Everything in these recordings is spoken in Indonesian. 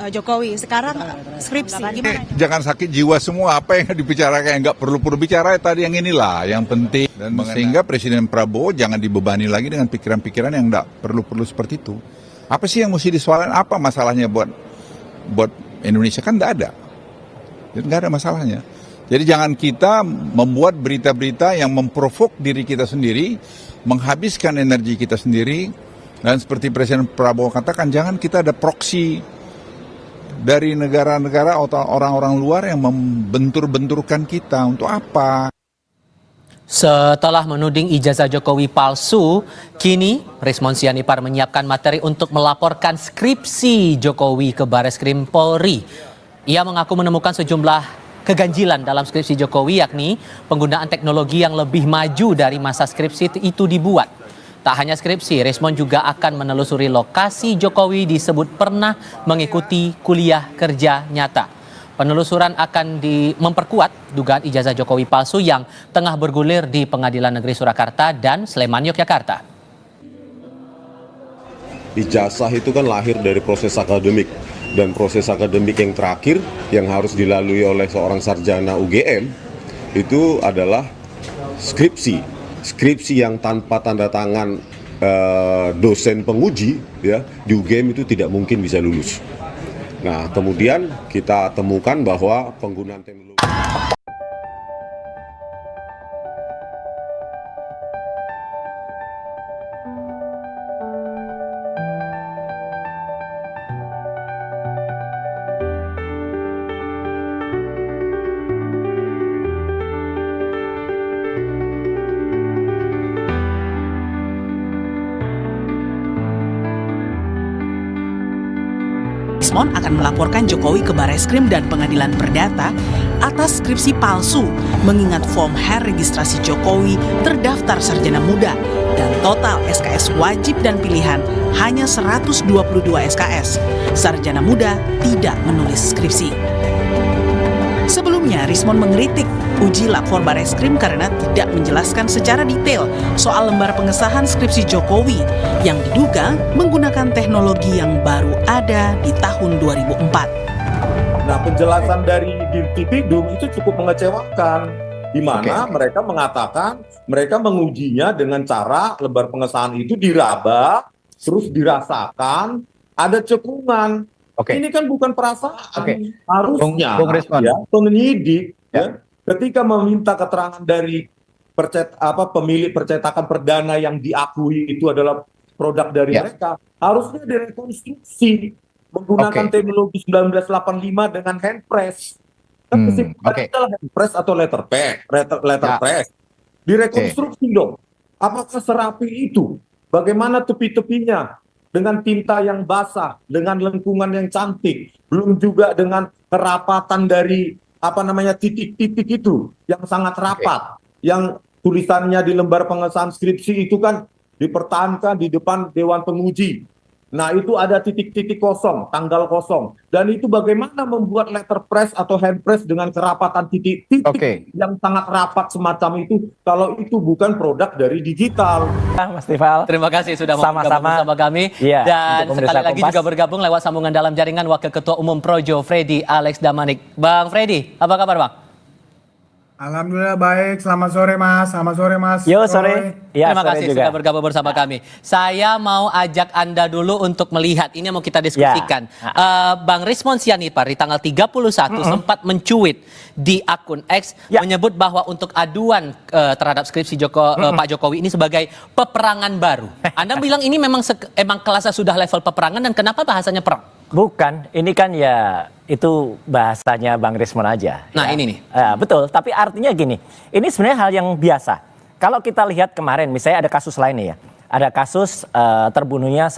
Jokowi. Sekarang skripsi gimana? Jangan sakit jiwa semua, apa yang dibicarakan yang nggak perlu bicara tadi yang inilah yang penting. Dan sehingga Presiden Prabowo jangan dibebani lagi dengan pikiran-pikiran yang nggak perlu seperti itu. Apa sih yang mesti disoalkan? Apa masalahnya buat Indonesia? Kan nggak ada. Jadi nggak ada masalahnya. Jadi jangan kita membuat berita-berita yang memprovok diri kita sendiri, menghabiskan energi kita sendiri, dan seperti Presiden Prabowo katakan, jangan kita ada proksi dari negara-negara atau orang-orang luar yang membentur-benturkan kita. Untuk apa? Setelah menuding ijazah Jokowi palsu, kini Rismon Sianipar menyiapkan materi untuk melaporkan skripsi Jokowi ke Bareskrim Polri. Ia mengaku menemukan sejumlah keganjilan dalam skripsi Jokowi, yakni penggunaan teknologi yang lebih maju dari masa skripsi itu dibuat. Tak hanya skripsi, Rismon juga akan menelusuri lokasi Jokowi disebut pernah mengikuti kuliah kerja nyata. Penelusuran akan memperkuat dugaan ijazah Jokowi palsu yang tengah bergulir di Pengadilan Negeri Surakarta dan Sleman, Yogyakarta. Ijazah itu kan lahir dari proses akademik, dan proses akademik yang terakhir yang harus dilalui oleh seorang sarjana UGM itu adalah skripsi. Skripsi yang tanpa tanda tangan dosen penguji ya di UGM itu tidak mungkin bisa lulus. Nah, kemudian kita temukan bahwa penggunaan teknologi Rismon akan melaporkan Jokowi ke Bareskrim dan Pengadilan Perdata atas skripsi palsu, mengingat form H registrasi Jokowi terdaftar sarjana muda dan total SKS wajib dan pilihan hanya 122 SKS. Sarjana muda tidak menulis skripsi. Sebelumnya, Rismon mengkritik uji lapor Bareskrim karena tidak menjelaskan secara detail soal lembar pengesahan skripsi Jokowi yang diduga menggunakan teknologi yang baru ada di tahun 2004. Nah, penjelasan dari Dirtipidum itu cukup mengecewakan, di mana mereka mengatakan mereka mengujinya dengan cara lembar pengesahan itu diraba, terus dirasakan, ada cekungan. Ini kan bukan perasaan. Harusnya ya, penyidik ya, ketika meminta keterangan dari pemilik percetakan perdana yang diakui itu adalah produk dari mereka, harusnya direkonstruksi menggunakan teknologi 1985 dengan handpress. Kan kesimpulannya adalah handpress atau letter press. Direkonstruksi dong. Apakah serapi itu? Bagaimana tepi-tepinya? Dengan tinta yang basah, dengan lengkungan yang cantik, belum juga dengan kerapatan dari titik-titik itu yang sangat rapat, yang tulisannya di lembar pengesahan skripsi itu kan dipertahankan di depan Dewan Penguji. Nah, itu ada titik-titik kosong, tanggal kosong, dan itu bagaimana membuat letterpress atau handpress dengan kerapatan titik-titik yang sangat rapat semacam itu, kalau itu bukan produk dari digital. Mas Tifal, terima kasih sudah mau bergabung bersama kami. Dan sekali lagi juga bergabung lewat sambungan dalam jaringan Wakil Ketua Umum Projo Freddy Alex Damanik. Bang Freddy, apa kabar Bang? Alhamdulillah baik, selamat sore Mas, Yo sore. Ya, terima kasih sudah bergabung bersama kami. Saya mau ajak Anda dulu untuk melihat, ini mau kita diskusikan. Bang Rismon Sianipar di tanggal 31 sempat mencuit di akun X menyebut bahwa untuk aduan terhadap skripsi Pak Jokowi ini sebagai peperangan baru. Anda bilang ini memang kelasnya sudah level peperangan, dan kenapa bahasanya perang? Bukan, ini kan ya itu bahasanya Bang Rismon aja. Nah ini nih. Betul, tapi artinya gini, ini sebenarnya hal yang biasa. Kalau kita lihat kemarin, misalnya ada kasus lain nih ya. Ada kasus terbunuhnya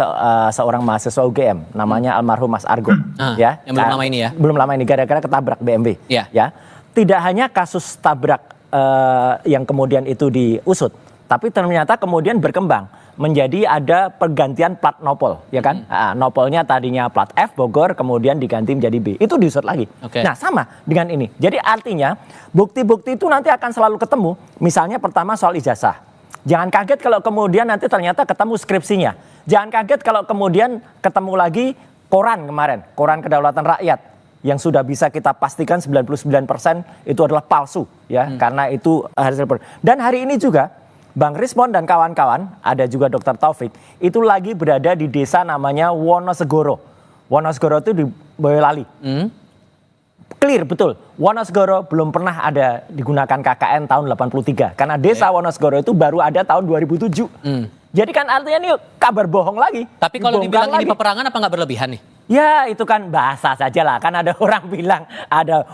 seorang mahasiswa UGM, namanya almarhum Mas Argo. Ya, yang belum lama ini ya? Belum lama ini, gara-gara ketabrak BMW. Ya. Tidak hanya kasus tabrak yang kemudian itu diusut, tapi ternyata kemudian berkembang menjadi ada pergantian plat nopol, ya kan? Nopolnya tadinya plat F Bogor, kemudian diganti menjadi B. Itu diusut lagi. Nah, sama dengan ini. Jadi artinya bukti-bukti itu nanti akan selalu ketemu. Misalnya pertama soal ijazah. Jangan kaget kalau kemudian nanti ternyata ketemu skripsinya. Jangan kaget kalau kemudian ketemu lagi koran kemarin, koran Kedaulatan Rakyat yang sudah bisa kita pastikan 99% itu adalah palsu ya, karena itu hasil. Dan hari ini juga Bang Rismon dan kawan-kawan, ada juga Dr. Taufik, itu lagi berada di desa namanya Wonosegoro. Wonosegoro itu di Boyolali. Clear betul, Wonosegoro belum pernah ada digunakan KKN tahun 83 karena desa Wonosegoro itu baru ada tahun 2007. Jadi kan artinya ini kabar bohong lagi. Tapi kalau dibilang ini peperangan apa nggak berlebihan nih? Ya itu kan bahasa saja lah. Kan ada orang bilang ada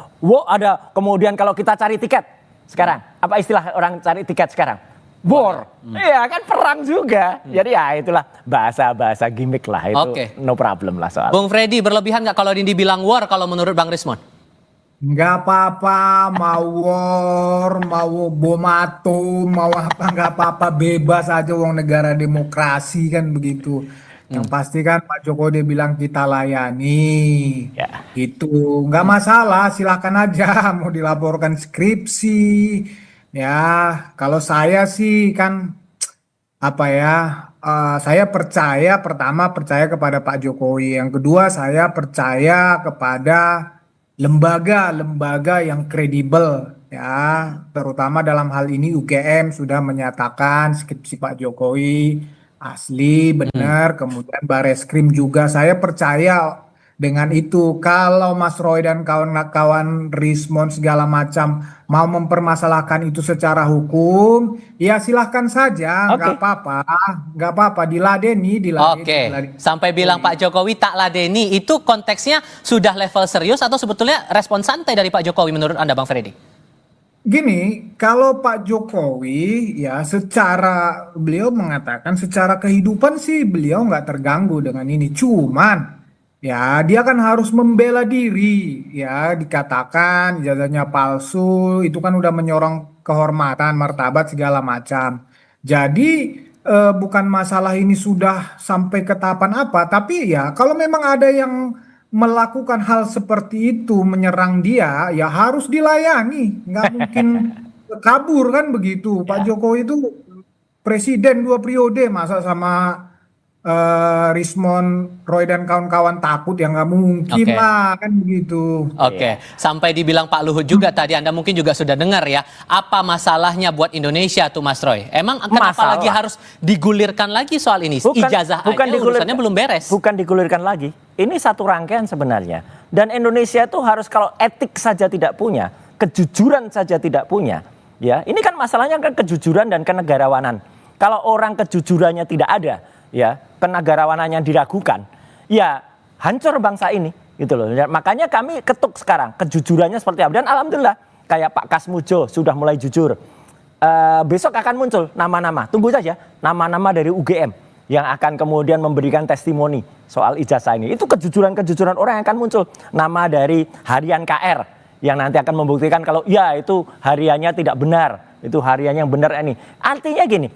kemudian kalau kita cari tiket sekarang. Apa istilah orang cari tiket sekarang? War. Iya kan perang juga. Jadi ya itulah bahasa-bahasa gimmick lah. Itu no problem lah soal. Bung Freddy, berlebihan nggak kalau ini dibilang war kalau menurut Bang Rismon? Nggak apa-apa, mau war, mau bom atom, mau apa, nggak apa-apa, bebas aja, uang negara demokrasi kan begitu. Yang pasti kan Pak Jokowi dia bilang kita layani, gitu, nggak masalah, silakan aja mau dilaporkan skripsi. Ya, kalau saya sih kan apa ya, saya percaya, pertama percaya kepada Pak Jokowi, yang kedua saya percaya kepada lembaga-lembaga yang kredibel ya, terutama dalam hal ini UGM sudah menyatakan skripsi Pak Jokowi asli benar, kemudian Bareskrim juga, saya percaya dengan itu. Kalau Mas Roy dan kawan-kawan Rismon segala macam mau mempermasalahkan itu secara hukum, ya silahkan saja, nggak apa-apa, diladeni. Sampai bilang Pak Jokowi tak ladeni, itu konteksnya sudah level serius atau sebetulnya respon santai dari Pak Jokowi menurut Anda, Bang Freddy? Gini, kalau Pak Jokowi ya beliau mengatakan secara kehidupan sih beliau nggak terganggu dengan ini, cuman ya, dia kan harus membela diri, ya dikatakan ijazahnya palsu, itu kan udah menyorong kehormatan, martabat segala macam. Jadi bukan masalah ini sudah sampai ke tahapan apa, tapi ya kalau memang ada yang melakukan hal seperti itu, menyerang dia, ya harus dilayani, nggak mungkin kabur kan begitu. Pak Jokowi itu presiden 2 periode, masa sama Rismon, Roy dan kawan-kawan takut, ya nggak mungkin lah kan begitu. Sampai dibilang Pak Luhut juga tadi, Anda mungkin juga sudah dengar ya, apa masalahnya buat Indonesia tuh Mas Roy? Emang kenapa lagi harus digulirkan lagi soal ini? Ijazah aja urusannya belum beres. Bukan digulirkan lagi, ini satu rangkaian sebenarnya. Dan Indonesia itu harus, kalau etik saja tidak punya, kejujuran saja tidak punya, ya ini kan masalahnya kan kejujuran dan kenegarawanan. Kalau orang kejujurannya tidak ada, ya kenegarawanannya diragukan, ya hancur bangsa ini gitu loh. Makanya kami ketuk sekarang kejujurannya seperti apa. Dan alhamdulillah kayak Pak Kasmujo sudah mulai jujur. Besok akan muncul nama-nama, tunggu saja, nama-nama dari UGM yang akan kemudian memberikan testimoni soal ijazah ini. Itu kejujuran-kejujuran orang yang akan muncul. Nama dari harian KR yang nanti akan membuktikan kalau ya itu hariannya tidak benar, itu hariannya yang benar ini. Artinya gini,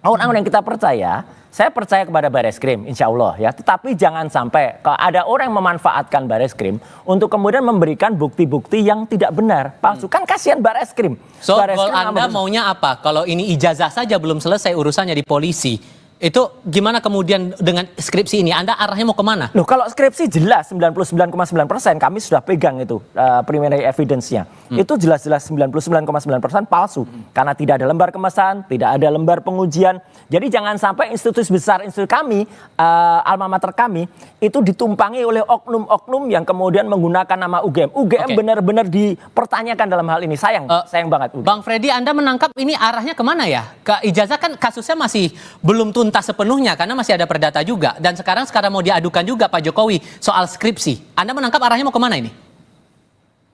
orang-orang yang kita percaya, saya percaya kepada Bareskrim, insya Allah ya. Tetapi jangan sampai kalau ada orang yang memanfaatkan Bareskrim untuk kemudian memberikan bukti-bukti yang tidak benar, palsu. Kan kasihan Bareskrim. So, kalau Anda maunya apa? Kalau ini ijazah saja belum selesai urusannya di polisi, itu gimana kemudian dengan skripsi ini? Anda arahnya mau kemana? Loh, kalau skripsi jelas 99,9% kami sudah pegang itu preliminary evidence-nya. Itu jelas-jelas 99,9% palsu. Karena tidak ada lembar kemasan, tidak ada lembar pengujian. Jadi jangan sampai institusi besar, institusi kami, alma mater kami, itu ditumpangi oleh oknum-oknum yang kemudian menggunakan nama UGM. UGM benar-benar dipertanyakan dalam hal ini. Sayang banget. Bang Freddy, Anda menangkap ini arahnya kemana ya? Ke ijazah kan kasusnya masih belum tuntas sepenuhnya karena masih ada perdata juga. Dan sekarang mau diadukan juga Pak Jokowi soal skripsi. Anda menangkap arahnya mau kemana ini?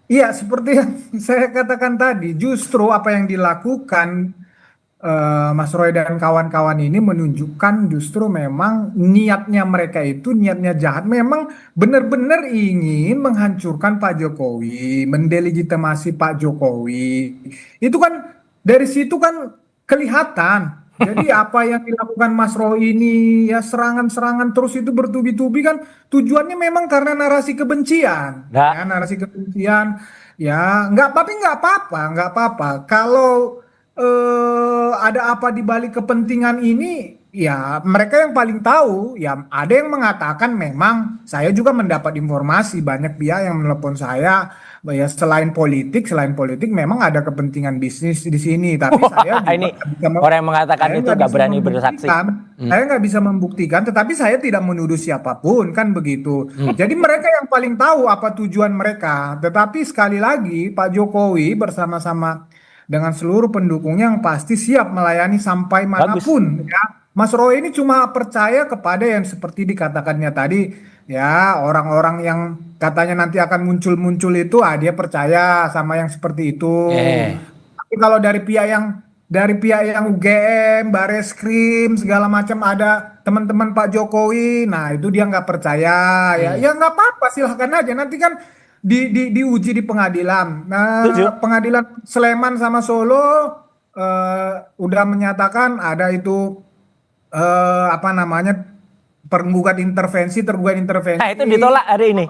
Iya, seperti yang saya katakan tadi, justru apa yang dilakukan Mas Roy dan kawan-kawan ini menunjukkan justru memang niatnya mereka itu, niatnya jahat. Memang benar-benar ingin menghancurkan Pak Jokowi, mendelegitimasi Pak Jokowi. Itu kan dari situ kan kelihatan. Jadi apa yang dilakukan Mas Roy ini, ya serangan-serangan terus itu bertubi-tubi kan tujuannya memang karena narasi kebencian. Ya, narasi kebencian. Ya, nggak apa-apa. Kalau ada apa di balik kepentingan ini, ya mereka yang paling tahu. Ya ada yang mengatakan memang saya juga mendapat informasi banyak pihak yang menelpon saya. Ya selain politik memang ada kepentingan bisnis di sini. Tapi saya juga Ini nggak bisa orang yang mengatakan saya itu nggak nggak bisa berani bersaksi. membuktikan. Saya nggak bisa membuktikan, tetapi saya tidak menuduh siapapun kan begitu. Jadi mereka yang paling tahu apa tujuan mereka. Tetapi sekali lagi Pak Jokowi bersama-sama dengan seluruh pendukungnya yang pasti siap melayani sampai manapun ya. Mas Roy ini cuma percaya kepada yang seperti dikatakannya tadi ya, orang-orang yang katanya nanti akan muncul-muncul itu dia percaya sama yang seperti itu. Tapi kalau dari pihak yang UGM, Bareskrim segala macam ada teman-teman Pak Jokowi, nah itu dia nggak percaya ya. Ya nggak apa-apa, silahkan aja nanti kan diuji di pengadilan. Nah, pengadilan Sleman sama Solo udah menyatakan ada itu apa namanya tergugat intervensi. Nah itu ditolak hari ini.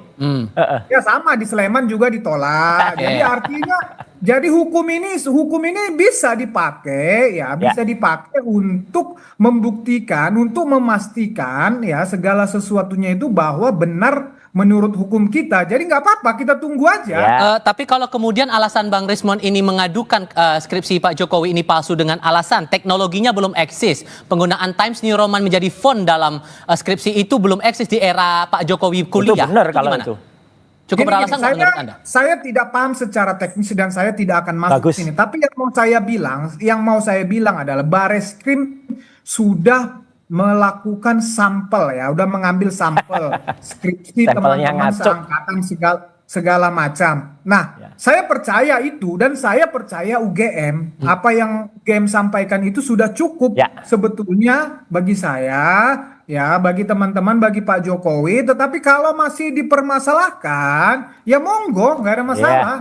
Ya sama di Sleman juga ditolak. Jadi artinya jadi hukum ini bisa dipakai ya, bisa dipakai untuk membuktikan, untuk memastikan ya segala sesuatunya itu bahwa benar menurut hukum kita. Jadi nggak apa-apa, kita tunggu aja. Tapi kalau kemudian alasan Bang Rismond ini mengadukan skripsi Pak Jokowi ini palsu dengan alasan teknologinya belum eksis, penggunaan Times New Roman menjadi font dalam skripsi itu belum eksis di era Pak Jokowi kuliah. Itu benar kalau gimana? itu. Cukup beralasan nggak menurut Anda? Saya tidak paham secara teknis dan saya tidak akan masuk sini. Tapi yang mau saya bilang adalah Bareskrim sudah melakukan sampel ya, udah mengambil sampel skripsi teman-teman seangkatan segala macam. Nah, saya percaya itu dan saya percaya UGM apa yang UGM sampaikan itu sudah cukup sebetulnya bagi saya ya, bagi teman-teman, bagi Pak Jokowi. Tetapi kalau masih dipermasalahkan, ya monggo, nggak ada masalah.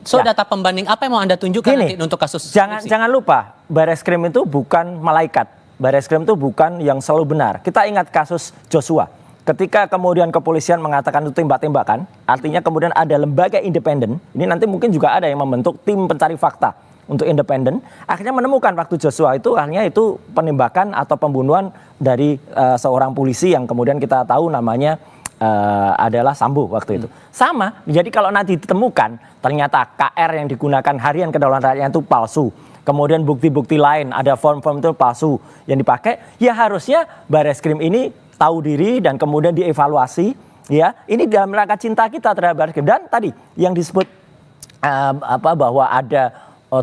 So data pembanding apa yang mau Anda tunjukkan nanti untuk kasus jangan lupa Bareskrim itu bukan malaikat. Bareskrim itu bukan yang selalu benar. Kita ingat kasus Joshua. Ketika kemudian kepolisian mengatakan itu tembak-tembakan, artinya kemudian ada lembaga independen. Ini nanti mungkin juga ada yang membentuk tim pencari fakta untuk independen. Akhirnya menemukan waktu Joshua itu akhirnya itu penembakan atau pembunuhan dari seorang polisi yang kemudian kita tahu namanya adalah Sambo waktu itu. Sama, jadi kalau nanti ditemukan ternyata KR yang digunakan harian kedaulatan rakyat itu palsu. Kemudian bukti-bukti lain ada form-form itu palsu yang dipakai, ya harusnya Bareskrim ini tahu diri dan kemudian dievaluasi ya. Ini dalam rangka cinta kita terhadap Bareskrim. Dan tadi yang disebut bahwa ada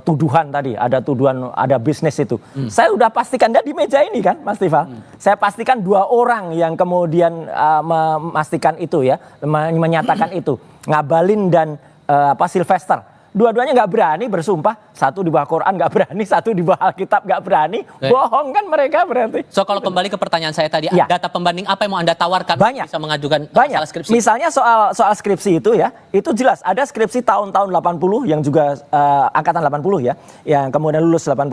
tuduhan tadi, ada tuduhan ada bisnis itu. Saya udah pastikan di meja ini kan Mas Tifal. Saya pastikan 2 orang yang kemudian memastikan itu ya, menyatakan itu. Ngabalin dan Sylvester. Dua-duanya nggak berani bersumpah. Satu di bawah Quran nggak berani, satu di bawah Alkitab nggak berani. Bohong kan mereka berarti. So kalau kembali ke pertanyaan saya tadi, data pembanding apa yang mau Anda tawarkan? Banyak. Bisa mengajukan Banyak. masalah skripsi? Misalnya soal skripsi itu ya, itu jelas. Ada skripsi tahun-tahun 80 yang juga angkatan 80 ya, yang kemudian lulus 85,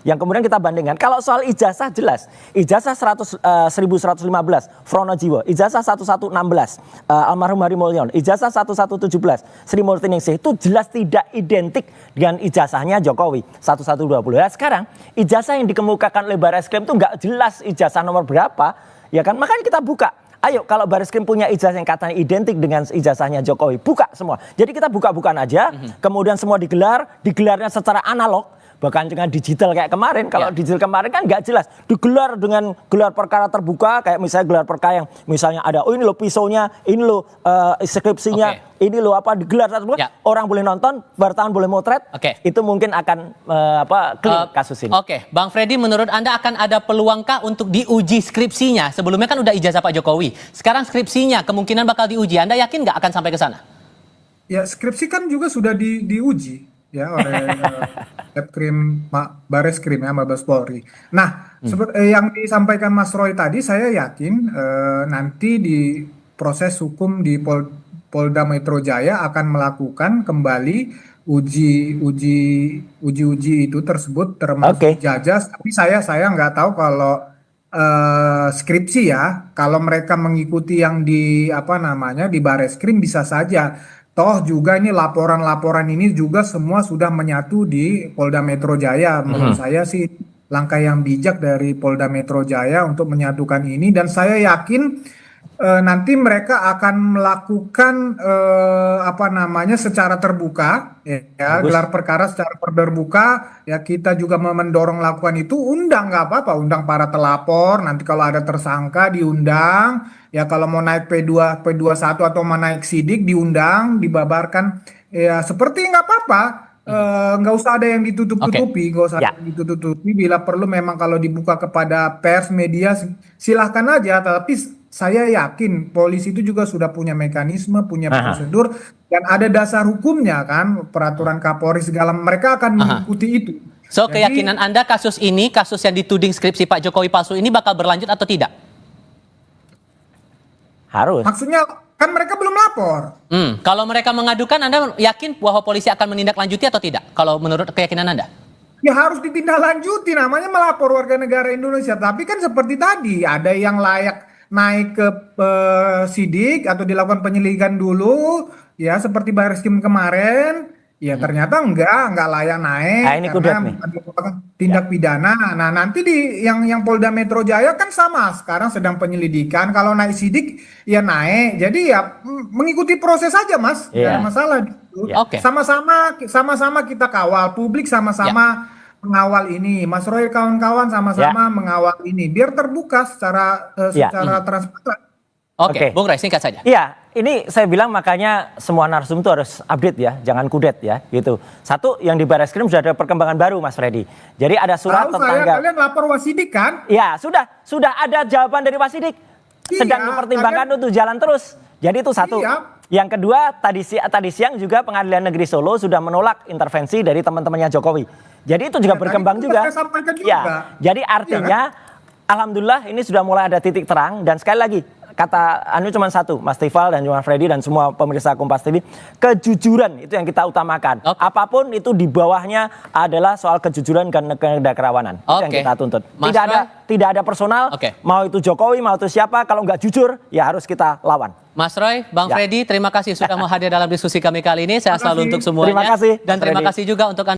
yang kemudian kita bandingkan. Kalau soal ijazah jelas. Ijazah 1115, Fronojiwo. Ijazah 1116, almarhum Hari Mulyono. Ijazah 1117, Sri Murtiningsih. Itu jelas tidak identik dengan ijazahnya Jokowi 1120. Nah, sekarang ijazah yang dikemukakan oleh Bareskrim itu nggak jelas ijazah nomor berapa, ya kan? Makanya kita buka. Ayo kalau Bareskrim punya ijazah yang katanya identik dengan ijazahnya Jokowi, buka semua. Jadi kita buka-bukaan aja, kemudian semua digelarnya secara analog. Bahkan dengan digital kayak kemarin. Kalau digital kemarin kan nggak jelas. Digelar dengan gelar perkara terbuka. Kayak misalnya gelar perkara yang misalnya ada, oh ini loh pisaunya, ini loh skripsinya, ini loh digelar terbuka. Orang boleh nonton, wartawan boleh motret. Itu mungkin akan clear kasus ini. Bang Freddy, menurut Anda akan ada peluangkah untuk diuji skripsinya? Sebelumnya kan udah ijazah Pak Jokowi. Sekarang skripsinya kemungkinan bakal diuji. Anda yakin nggak akan sampai ke sana? Ya skripsi kan juga sudah diuji ya oleh Bareskrim ya, Mabes Polri. Nah, seperti yang disampaikan Mas Roy tadi, saya yakin nanti di proses hukum di Polda Metro Jaya akan melakukan kembali uji itu tersebut termasuk ijazah. Tapi saya nggak tahu kalau skripsi ya, kalau mereka mengikuti yang di di Bareskrim bisa saja. Toh juga ini laporan-laporan ini juga semua sudah menyatu di Polda Metro Jaya. Menurut saya sih langkah yang bijak dari Polda Metro Jaya untuk menyatukan ini, dan saya yakin nanti mereka akan melakukan secara terbuka, ya gelar perkara secara terbuka. Ya kita juga mendorong lakukan itu, undang nggak apa-apa, undang para telapor. Nanti kalau ada tersangka diundang, ya kalau mau naik P2, P21 atau mau naik sidik diundang, dibabarkan. Ya seperti nggak apa-apa. Nggak usah ada yang ditutup-tutupi, nggak usah ada yang ditutup-tutupi. Bila perlu memang kalau dibuka kepada pers, media, silahkan aja. Tapi saya yakin polisi itu juga sudah punya mekanisme, punya prosedur, dan ada dasar hukumnya kan, peraturan Kapolri segala, mereka akan mengikuti itu. So, keyakinan Anda kasus ini, kasus yang dituding skripsi Pak Jokowi palsu ini bakal berlanjut atau tidak? Harus. Maksudnya kan mereka belum lapor. Kalau mereka mengadukan, Anda yakin bahwa polisi akan menindaklanjuti atau tidak? Kalau menurut keyakinan Anda? Ya harus ditindaklanjuti, namanya melapor warga negara Indonesia. Tapi kan seperti tadi, ada yang layak naik ke sidik atau dilakukan penyelidikan dulu, ya seperti Barreskrim kemarin, ya ternyata enggak layak naik, ini karena merupakan tindak pidana. Nah nanti yang Polda Metro Jaya kan sama, sekarang sedang penyelidikan, kalau naik sidik ya naik, jadi ya mengikuti proses aja Mas, nggak ada masalah. Sama-sama kita kawal, publik sama-sama mengawal ini, Mas Roy kawan-kawan sama-sama mengawal ini, biar terbuka secara transparan. Oke, Bung Ray singkat saja. Iya, ini saya bilang makanya semua narsum itu harus update ya, jangan kudet ya, gitu. Satu, yang di Barreskrim sudah ada perkembangan baru Mas Freddy. Jadi ada surat kalian lapor Wasidik kan? Ya, sudah ada jawaban dari Wasidik. Sedang dipertimbangkan untuk jalan terus. Jadi itu satu. Yang kedua, tadi siang juga Pengadilan Negeri Solo sudah menolak intervensi dari teman-temannya Jokowi. Jadi itu juga berkembang juga. Ya, jadi artinya alhamdulillah ini sudah mulai ada titik terang, dan sekali lagi kata cuma satu, Mas Tifal dan Mas Freddy dan semua pemirsa Kompas TV, kejujuran itu yang kita utamakan. Apapun itu di bawahnya adalah soal kejujuran dan kerawanan. Itu yang kita tuntut. Tidak ada personal, mau itu Jokowi, mau itu siapa, kalau nggak jujur ya harus kita lawan. Mas Roy, Bang Freddy, terima kasih sudah mau hadir dalam diskusi kami kali ini. Saya selalu untuk semuanya. Terima kasih. Dan terima kasih juga untuk Anda.